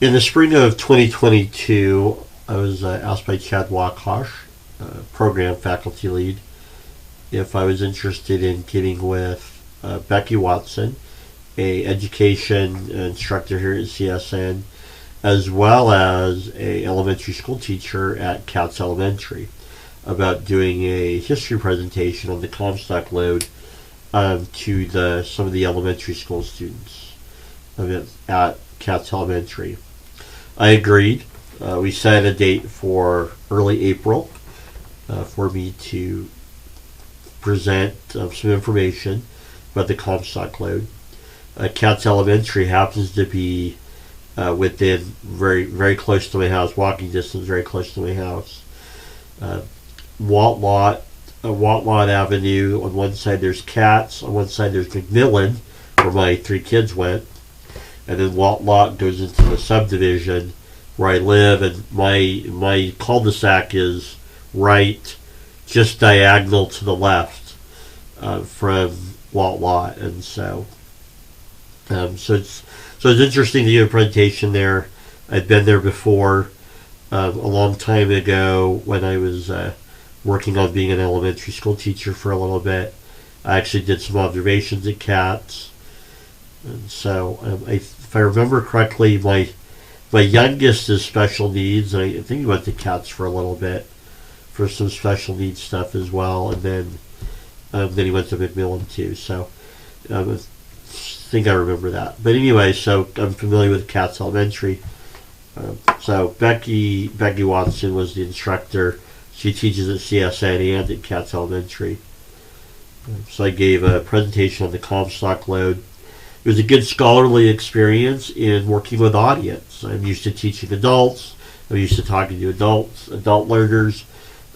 In the spring of 2022, I was asked by Chad Wakosh, program faculty lead, if I was interested in getting with Becky Watson, a education instructor here at CSN, as well as a elementary school teacher at Katz Elementary, about doing a history presentation on the Comstock Lode to some of the elementary school students at Katz Elementary. I agreed. We set a date for early April for me to present some information about the Comstock Lode. Katz Elementary happens to be within very close to my house, walking distance, very close to my house. Waltlot Avenue. On one side there's Katz, on one side there's McMillan, where my 3 kids went, and then Waltlot goes into the subdivision where I live, and my cul-de-sac is right, just diagonal to the left from Waltlot, and so it's interesting to do a presentation there. I'd been there before a long time ago when I was working on being an elementary school teacher for a little bit. I actually did some observations at Katz, and so if I remember correctly, my youngest is special needs, and I think he went to Katz for a little bit for some special needs stuff as well, and then he went to McMillan too. So I think I remember that. But anyway, so I'm familiar with Katz Elementary. So Becky Watson was the instructor. She teaches at CSN and at Katz Elementary. So I gave a presentation on the Comstock Lode. It was a good scholarly experience in working with audience. I'm used to teaching adults. I'm used to talking to adult learners.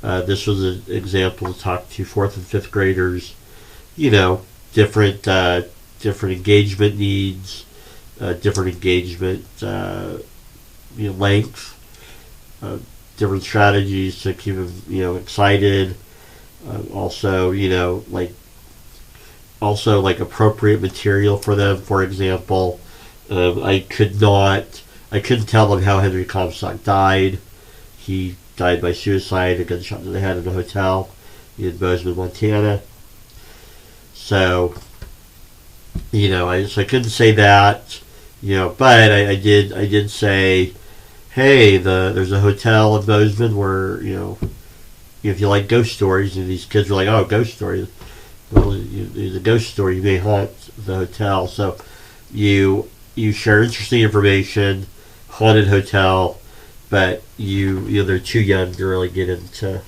This was an example to talk to 4th and 5th graders. Different engagement needs, different engagement length, different strategies to keep them excited. Also appropriate material for them. For example, I couldn't tell them how Henry Comstock died. He died by suicide, a gunshot to the head in a hotel in Bozeman, Montana. So, I couldn't say that, but I did say, hey, there's a hotel in Bozeman where, if you like ghost stories, and these kids were like, oh, ghost stories. Well, there's a ghost story, you may haunt the hotel. So you share interesting information, haunted hotel, but they're too young to really get into,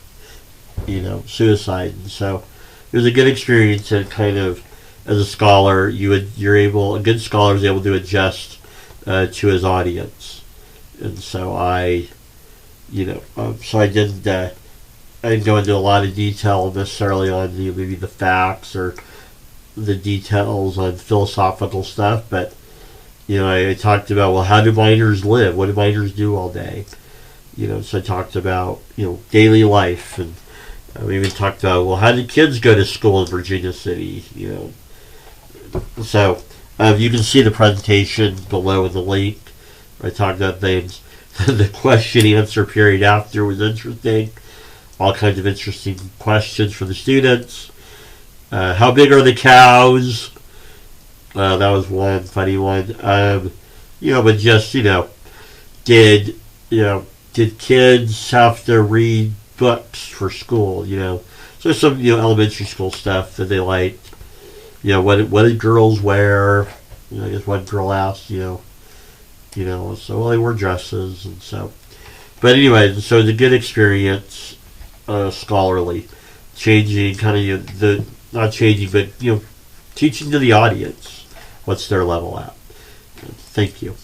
suicide. And so it was a good experience, and kind of, as a scholar, a good scholar is able to adjust to his audience. And so I didn't go into a lot of detail necessarily on maybe the facts or the details on philosophical stuff, but I talked about, well, how do miners live? What do miners do all day? So I talked about daily life, and we even talked about, well, how did kids go to school in Virginia City? So you can see the presentation below in the link where I talked about things. The question answer period after was interesting. All kinds of interesting questions for the students. How big are the cows? That was one funny one. But just did kids have to read books for school? So some elementary school stuff that they liked. What did girls wear? I guess one girl asked. So well, they wore dresses, and so. But anyway, so it's a good experience. Scholarly, changing kind of not changing, but teaching to the audience what's their level at. Thank you.